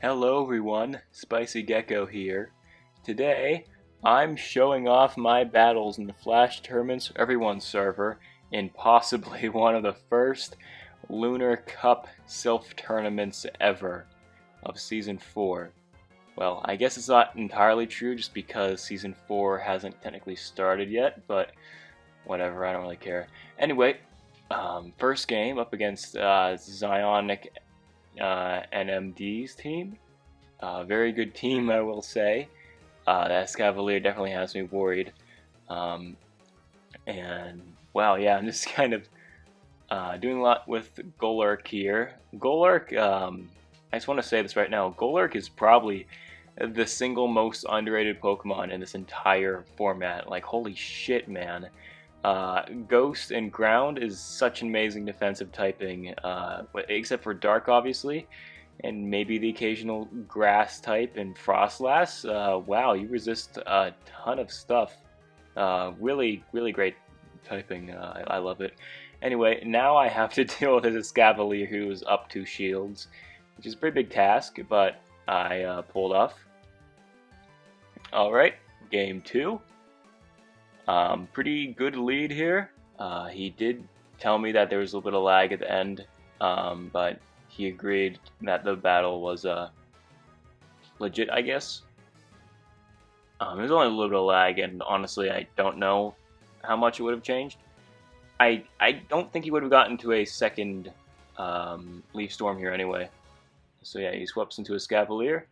Hello everyone, Spicy Gecko here. Today, I'm showing off my battles in the Flash Tourneys Everyone server in possibly one of the first Lunar Cup Silph tournaments ever of Season 4. Well, I guess it's not entirely true just because Season 4 hasn't technically started yet, but whatever, I don't really care. Anyway, first game up against zioncmnd's team. Very good team, I will say. That Cavalier definitely has me worried. And wow, yeah, I'm just kind of doing a lot with Golurk here. Golurk, I just want to say this right now. Golurk is probably the single most underrated Pokemon in this entire format. Like, holy shit, man. Ghost and Ground is such an amazing defensive typing, except for Dark, obviously, and maybe the occasional Grass type and Frostlass. Wow, you resist a ton of stuff. Really, really great typing. I love it. Anyway, now I have to deal with this Cavalier who is up 2 shields, which is a pretty big task, but I pulled off. Alright, game 2. Pretty good lead here. He did tell me that there was a little bit of lag at the end, but he agreed that the battle was legit, I guess. There's only a little bit of lag, and honestly, I don't know how much it would have changed. I don't think he would have gotten to a second Leaf Storm here anyway. So yeah, he swaps into a Cavalier.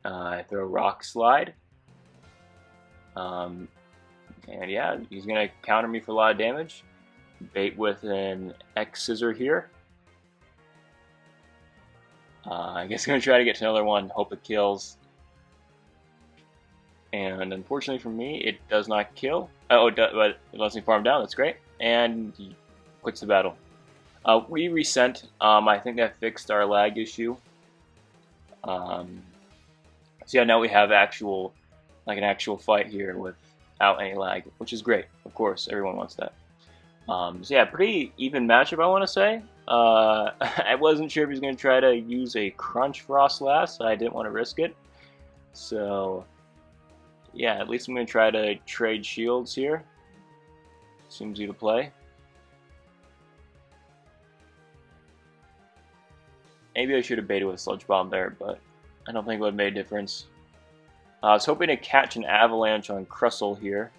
I throw a Rock Slide. And yeah, he's going to counter me for a lot of damage. Bait with an X Scissor here. I guess I'm going to try to get to another one, hope it kills. And unfortunately for me, it does not kill. Oh, but it lets me farm down, that's great. And he quits the battle. We resent. I think that fixed our lag issue. So yeah, now we have an actual fight here without any lag, which is great. Of course, everyone wants that. So yeah, pretty even matchup, I want to say. I wasn't sure if he was going to try to use a Crunch Frostlass. I didn't want to risk it. So yeah, at least I'm going to try to trade shields here. Seems easy to play. Maybe I should have baited with a Sludge Bomb there, but I don't think it would have made a difference. I was hoping to catch an Avalanche on Crustle here,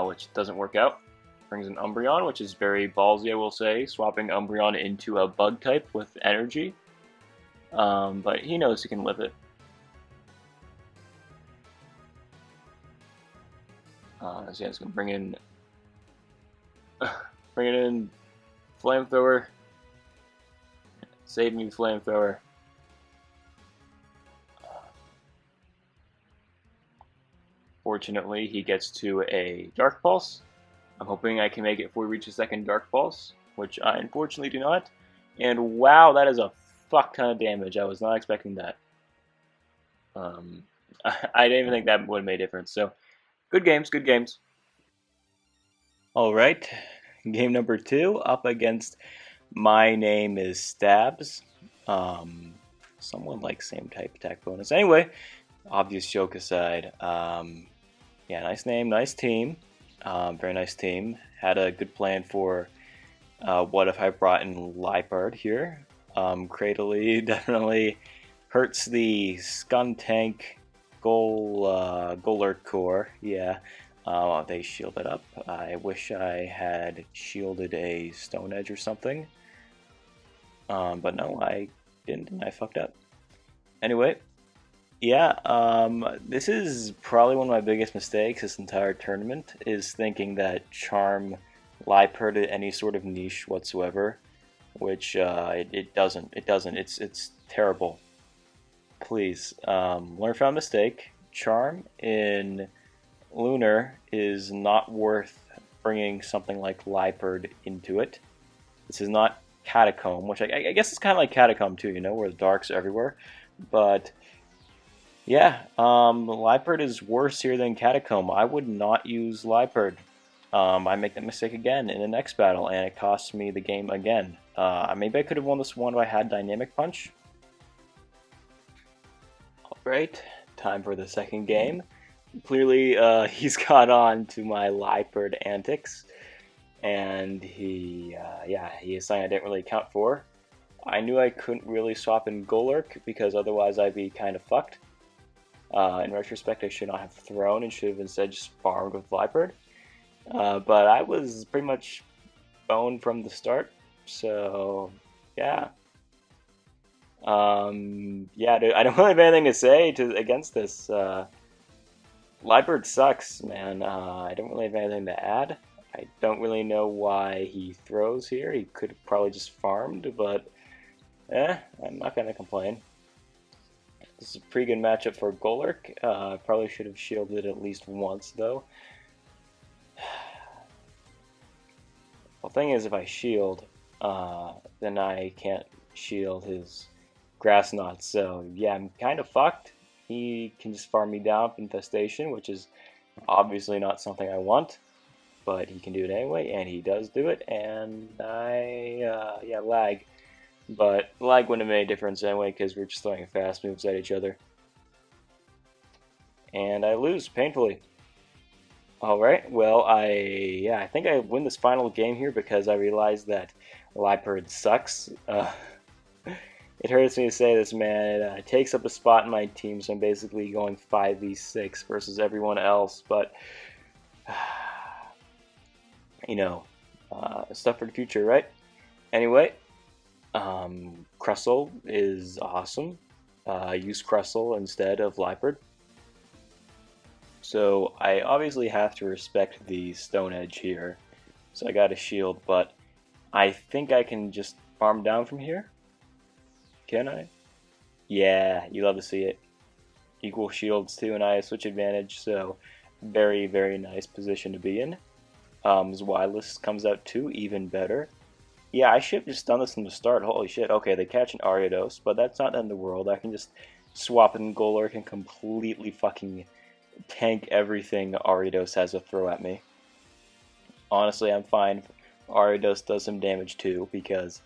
which doesn't work out. Brings an Umbreon, which is very ballsy, I will say, swapping Umbreon into a Bug type with Energy. But he knows he can live it. So yeah, it's gonna bring in Flamethrower. Save me, Flamethrower. Fortunately, he gets to a Dark Pulse. I'm hoping I can make it before we reach a second Dark Pulse, which I unfortunately do not. And wow, that is a fuck ton of damage. I was not expecting that. I didn't even think that would have made a difference. So, good games, good games. Alright, game number 2, up against MyNameIsSTAB. Someone likes same type attack bonus. Anyway, obvious joke aside, yeah, nice name, nice team, very nice team. Had a good plan for what if I brought in Liepard here. Cradily definitely hurts the Skuntank Golurk core, yeah. They shielded up. I wish I had shielded a Stone Edge or something. But no, I didn't, and I fucked up. Anyway, yeah, this is probably one of my biggest mistakes this entire tournament, is thinking that Charm Liepard at any sort of niche whatsoever, which it doesn't. It doesn't. It's terrible. Please, learn from a mistake. Charm in Lunar is not worth bringing something like Liepard into it. This is not Catacomb, which I guess it's kind of like Catacomb too, you know, where the darks are everywhere. But yeah, Liepard is worse here than Catacomb. I would not use Liepard. I make that mistake again in the next battle, and it costs me the game again. Maybe I could have won this one if I had Dynamic Punch. Alright, time for the second game. Clearly, he's caught on to my Liepard antics, and he is something I didn't really account for. I knew I couldn't really swap in Golurk, because otherwise I'd be kind of fucked. In retrospect, I should not have thrown and should have instead just farmed with Liepard. But I was pretty much boned from the start, so yeah. Yeah, dude, I don't really have anything to say against this. Liepard sucks, man. I don't really have anything to add. I don't really know why he throws here. He could have probably just farmed, but I'm not gonna complain. This is a pretty good matchup for Golurk. Probably should have shielded at least once, though. Well, the thing is, if I shield, then I can't shield his Grass Knot. So, yeah, I'm kind of fucked. He can just farm me down with Infestation, which is obviously not something I want. But he can do it anyway, and he does do it, and yeah, lag. But lag wouldn't have made a difference anyway, because we're just throwing fast moves at each other. And I lose, painfully. Alright, well, I think I win this final game here because I realized that Liepard sucks. It hurts me to say this, man. It takes up a spot in my team, so I'm basically going 5v6 versus everyone else, but you know, stuff for the future, right? Anyway, Crustle is awesome. Use Crustle instead of Liepard. So I obviously have to respect the Stone Edge here. So I got a shield, but I think I can just farm down from here. Can I? Yeah, you love to see it. Equal shields too, and I have switch advantage, so very, very nice position to be in. Zwilus comes out too, even better. Yeah, I should have just done this from the start. Holy shit. Okay, they catch an Ariados, but that's not the end of the world. I can just swap in Golurk and completely fucking tank everything Ariados has to throw at me. Honestly, I'm fine. Ariados does some damage too, because,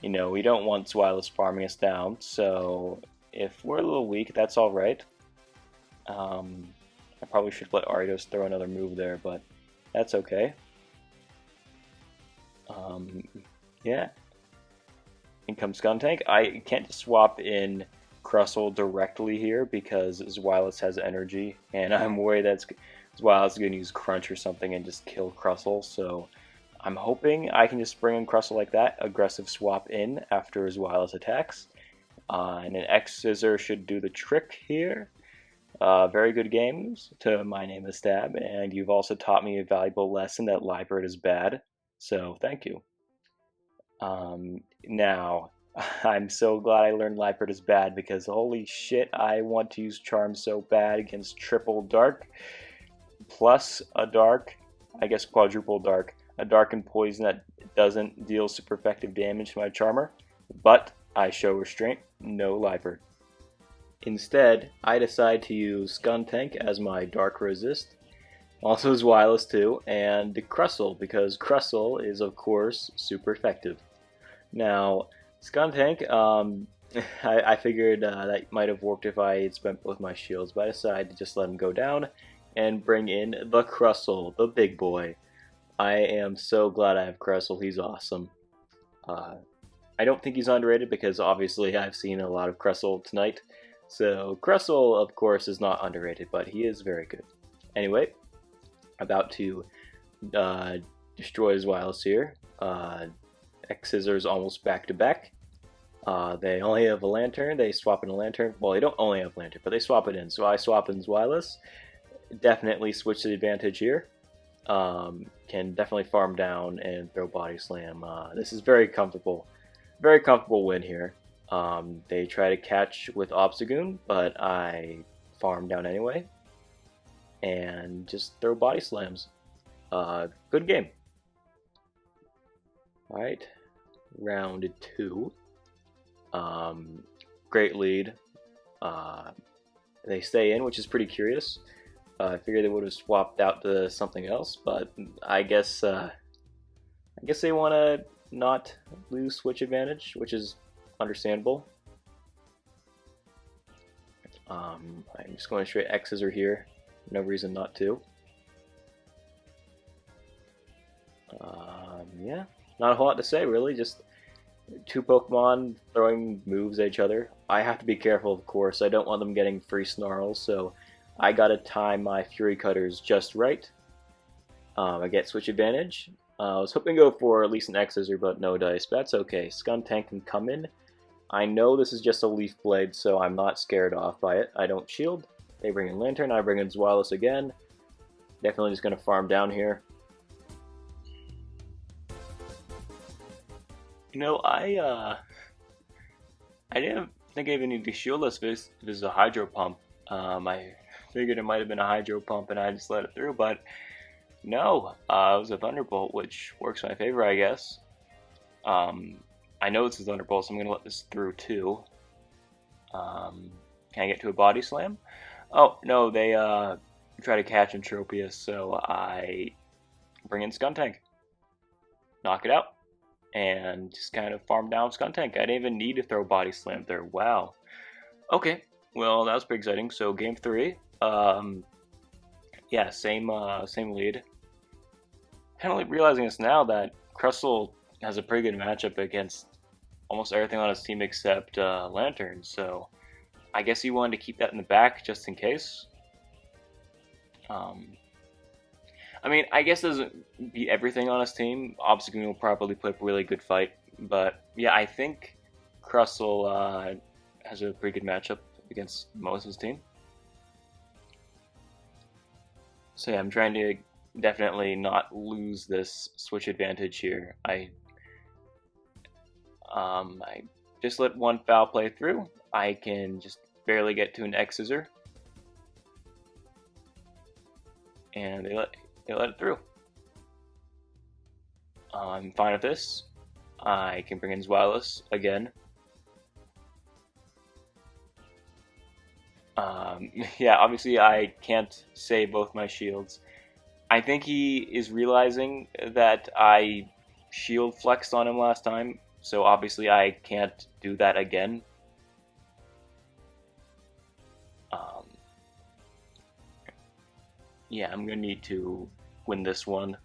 you know, we don't want Zwilus farming us down, so if we're a little weak, that's alright. I probably should let Ariados throw another move there, but that's okay. Yeah. In comes Skuntank. I can't just swap in Crustle directly here because Zwilus has energy, and I'm worried that Zwilus is going to use Crunch or something and just kill Crustle, so I'm hoping I can just bring in Crustle like that, aggressive swap in after Zwilus attacks, and an X-Scissor should do the trick here. Very good games to MyNameIsSTAB, and you've also taught me a valuable lesson that Liepard is bad, so thank you. Now, I'm so glad I learned Liepard is bad, because holy shit, I want to use Charm so bad against triple Dark, plus a Dark, I guess quadruple Dark, a Dark and Poison that doesn't deal super effective damage to my Charmer, but I show restraint, no Liepard. Instead, I decide to use Skuntank as my Dark Resist, also Zwilus too, and Crustle, because Crustle is of course super effective. Now, Skuntank, I figured that might have worked if I had spent both my shields, but I decided to just let him go down and bring in the Crustle, the big boy. I am so glad I have Crustle, he's awesome. I don't think he's underrated because obviously I've seen a lot of Crustle tonight. So Crustle, of course, is not underrated, but he is very good. Anyway, about to destroy Zwilus here. X-Scissors almost back to back. They only have a Lantern. They swap in a Lantern. Well, they don't only have a Lantern, but they swap it in. So I swap in Zwilus. Definitely switch to the advantage here. Can definitely farm down and throw Body Slam. This is very comfortable. Very comfortable win here. They try to catch with Obstagoon, but I farm down anyway. And just throw Body Slams. Good game. Alright. Round 2. Great lead. They stay in, which is pretty curious. I figured they would have swapped out to something else, but I guess they want to not lose switch advantage, which is understandable. I'm just going straight X's are here. No reason not to. Yeah, not a whole lot to say really. Just two Pokemon throwing moves at each other. I have to be careful, of course. I don't want them getting free snarls, so I gotta time my Fury Cutters just right. I get switch advantage. I was hoping to go for at least an X-Scissor, but no dice. But that's okay. Skuntank can come in. I know this is just a Leaf Blade, so I'm not scared off by it. I don't shield. They bring in Lantern. I bring in Zweilous again. Definitely just going to farm down here. You know, I didn't think I even need to shield this if this is a Hydro Pump. I figured it might have been a Hydro Pump and I just let it through, but no, it was a Thunderbolt, which works in my favor, I guess. I know it's a Thunderbolt, so I'm going to let this through too. Can I get to a Body Slam? Oh, no, they try to catch Entropius, so I bring in Skuntank. Knock it out. And just kind of farm down Skuntank. I didn't even need to throw Body Slam there. Wow. Okay, well, that was pretty exciting. So, game 3. Yeah, same lead. Kind of like realizing this now that Crustle has a pretty good matchup against almost everything on his team except Lantern, so I guess he wanted to keep that in the back just in case. I mean, I guess it doesn't beat everything on his team. Obstagoon will probably put up a really good fight, but yeah, I think Crustle has a pretty good matchup against most of his team. So yeah, I'm trying to definitely not lose this switch advantage here. I just let one foul play through. I can just barely get to an X-Scissor. And they let it through. I'm fine with this. I can bring in Zweilous again. Yeah, obviously I can't save both my shields. I think he is realizing that I shield flexed on him last time, so obviously I can't do that again. Yeah, I'm gonna need to win this one.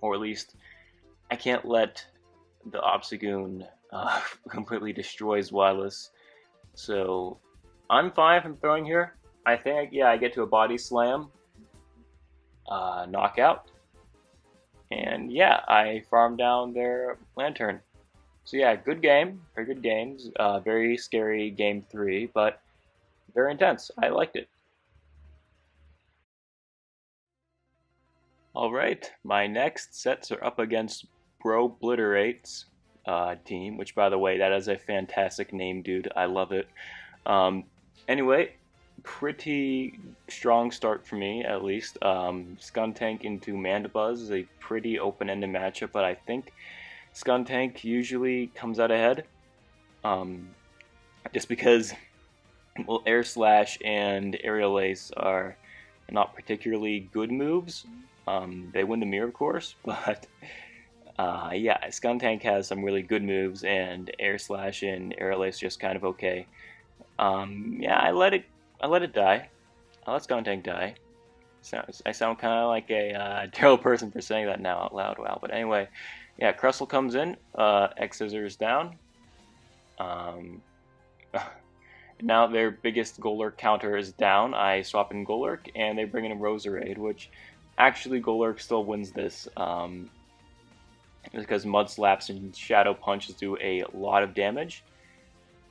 Or at least, I can't let the Obstagoon completely destroy Zweilous. So, I'm fine if I'm throwing here. I think, yeah, I get to a Body Slam. Knockout. And yeah, I farm down their Lantern. So yeah, good game. Very good games. Very scary game 3, but very intense. I liked it. Alright, my next sets are up against Brobliterate's team, which by the way, that is a fantastic name, dude. I love it. Anyway, pretty strong start for me, at least. Skuntank into Mandibuzz is a pretty open-ended matchup, but I think Skuntank usually comes out ahead. Just because, well, Air Slash and Aerial Ace are not particularly good moves. They win the mirror, of course, but yeah, Skuntank has some really good moves, and Air Slash and Aerial Ace just kind of okay. Yeah, I let it die. I let Skuntank die. I sound kind of like a terrible person for saying that now out loud. Wow, but anyway, yeah, Crustle comes in. X-Scissors down. Now their biggest Golurk counter is down. I swap in Golurk, and they bring in a Roserade, which actually Golurk still wins this. Because Mud Slaps and Shadow Punches do a lot of damage.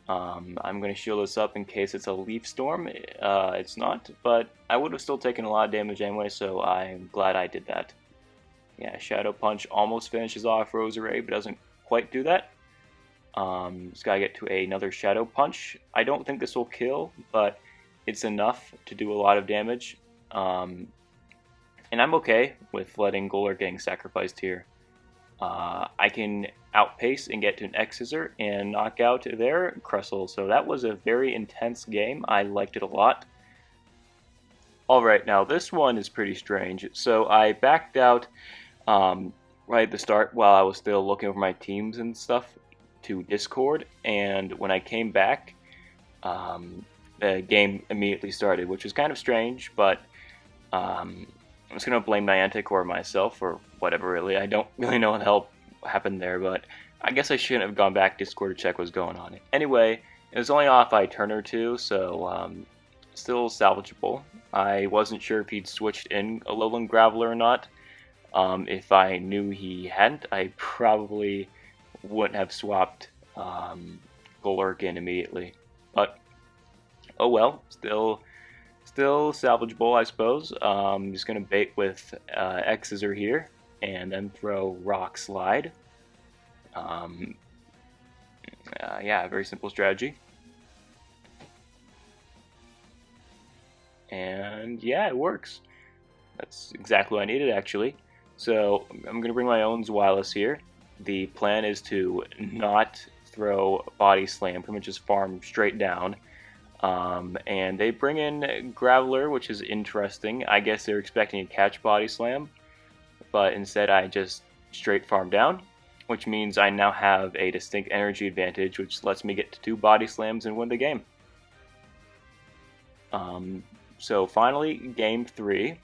I'm going to shield this up in case it's a Leaf Storm. It's not, but I would have still taken a lot of damage anyway, so I'm glad I did that. Yeah, Shadow Punch almost finishes off Roserade, but doesn't quite do that. Just gotta get to another Shadow Punch. I don't think this will kill, but it's enough to do a lot of damage. And I'm okay with letting Golurk getting sacrificed here. I can outpace and get to an X scissor and knock out their Crustle. So that was a very intense game. I liked it a lot. Alright, now this one is pretty strange. So I backed out right at the start while I was still looking over my teams and stuff to Discord, and when I came back, the game immediately started, which was kind of strange, but I'm just going to blame Niantic or myself or whatever, really. I don't really know what the hell happened there, but I guess I shouldn't have gone back to Discord to check what's going on. Anyway, it was only off by a turn or two, so still salvageable. I wasn't sure if he'd switched in a Lowland Graveler or not. If I knew he hadn't, I probably wouldn't have swapped Golurk in immediately. But, oh well, still salvageable, I suppose. I'm just going to bait with X Scissor here, and then throw Rock Slide. Yeah, very simple strategy. And yeah, it works. That's exactly what I needed, actually. So I'm going to bring my own Zweilous here. The plan is to not throw Body Slam, pretty much just farm straight down. And they bring in Graveler, which is interesting. I guess they're expecting to catch Body Slam, but instead I just straight farm down, which means I now have a distinct energy advantage, which lets me get to 2 Body Slams and win the game. So finally, game 3.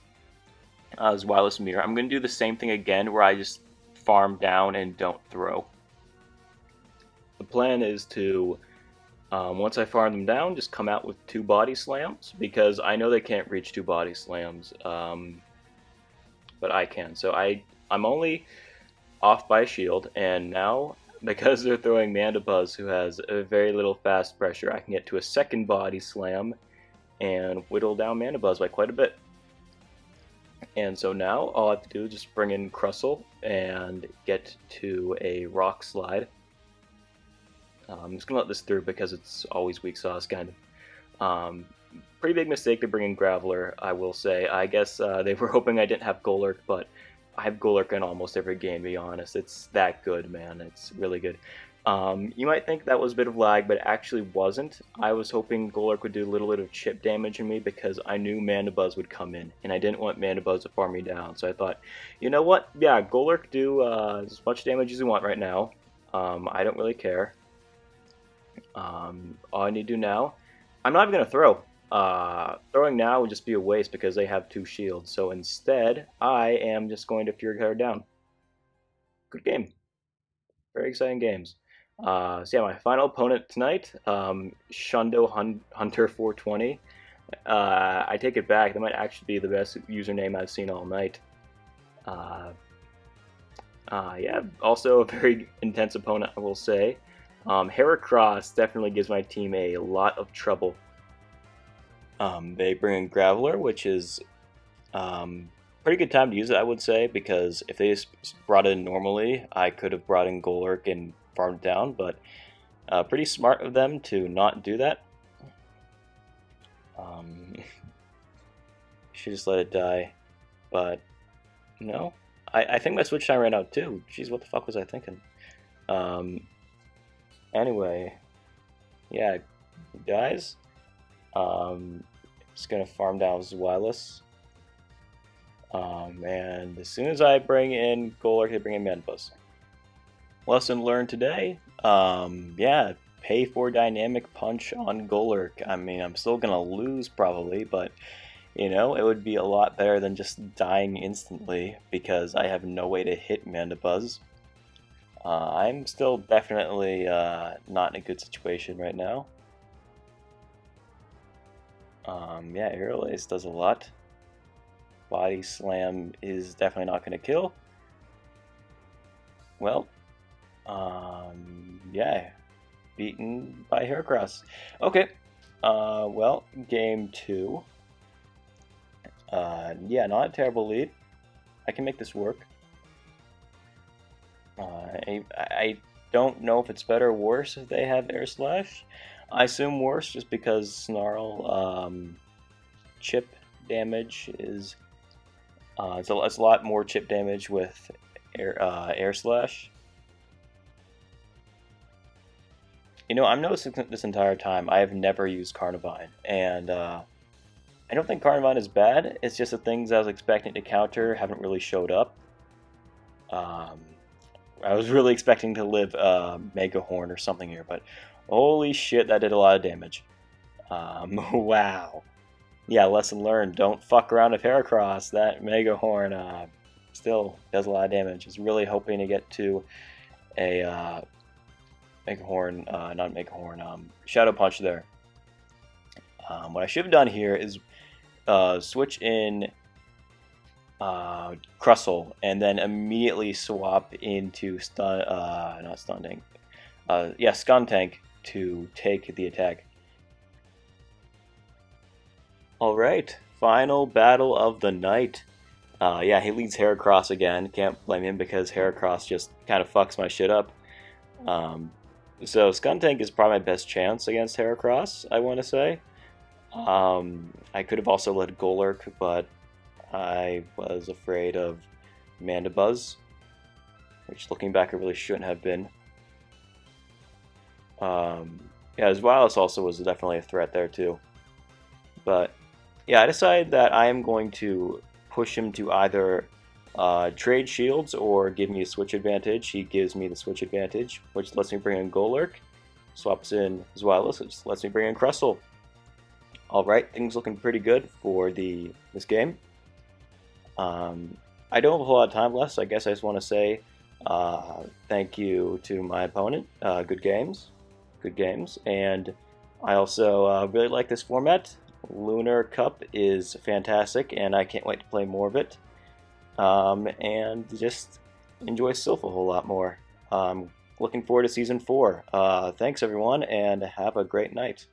Zweilous Mirror. I'm going to do the same thing again, where I just farm down and don't throw. The plan is to, once I farm them down, just come out with 2 Body Slams, because I know they can't reach 2 Body Slams, but I can. So I'm only off by a shield, and now, because they're throwing Mandibuzz, who has a very little fast pressure, I can get to a 2nd Body Slam and whittle down Mandibuzz by quite a bit. And so now all I have to do is just bring in Crustle and get to a Rock Slide. I'm just going to let this through because it's always weak sauce, kind of. Pretty big mistake to bring in Graveler, I will say. I guess they were hoping I didn't have Golurk, but I have Golurk in almost every game, to be honest. It's that good, man. It's really good. You might think that was a bit of lag, but it actually wasn't. I was hoping Golurk would do a little bit of chip damage on me because I knew Mandibuzz would come in, and I didn't want Mandibuzz to farm me down. So I thought, you know what? Yeah, Golurk do as much damage as you want right now. I don't really care. All I need to do now, I'm not even going to throw. Throwing now would just be a waste because they have 2 shields. So instead, I am just going to Fury Cutter down. Good game. Very exciting games. So yeah, my final opponent tonight, Shundo Hunter 420. I take it back. That might actually be the best username I've seen all night. Yeah, also a very intense opponent, I will say. Heracross definitely gives my team a lot of trouble. They bring in Graveler, which is pretty good time to use it, I would say, because if they just brought it in normally, I could have brought in Golurk and farmed down, but pretty smart of them to not do that. Should just let it die, but no. I think my switch time ran out too. Jeez, what the fuck was I thinking? Anyway, yeah, guys. Just gonna farm down Zweilous. And as soon as I bring in Golurk, they bring in Mandibuzz. Lesson learned today, yeah, pay for Dynamic Punch on Golurk. I mean, I'm still gonna lose probably, but, you know, it would be a lot better than just dying instantly because I have no way to hit Mandibuzz. I'm still definitely not in a good situation right now. Yeah, Aerial Ace does a lot. Body Slam is definitely not going to kill. Well, yeah, beaten by Heracross. Okay, well, game 2. Yeah, not a terrible lead. I can make this work. I don't know if it's better or worse if they have Air Slash. I assume worse just because Snarl chip damage is it's a lot more chip damage with Air Slash. You know, I've noticed this entire time I have never used Carnivine, and I don't think Carnivine is bad. It's just the things I was expecting to counter haven't really showed up. I was really expecting to live Mega Horn or something here, but holy shit, that did a lot of damage. Wow. Yeah, lesson learned. Don't fuck around with Heracross. That Mega Horn still does a lot of damage. I was really hoping to get to a Mega Horn, not Mega Horn, Shadow Punch there. What I should have done here is switch in Crustle and then immediately swap into Skuntank to take the attack. Alright, final battle of the night. Yeah, he leads Heracross again. Can't blame him because Heracross just kind of fucks my shit up. So Skuntank is probably my best chance against Heracross, I want to say. I could have also led Golurk, but I was afraid of Mandibuzz, which looking back I really shouldn't have been. Yeah, his Wireless also was definitely a threat there too. But yeah, I decided that I am going to push him to either trade shields or give me a switch advantage. He gives me the switch advantage, which lets me bring in Golurk. Swaps in his Wireless, which lets me bring in Crustle. Alright, things looking pretty good for this game. I don't have a whole lot of time left, so I guess I just want to say thank you to my opponent. Good games. And I also really like this format. Lunar Cup is fantastic, and I can't wait to play more of it. And just enjoy Silph a whole lot more. Looking forward to Season 4. Thanks, everyone, and have a great night.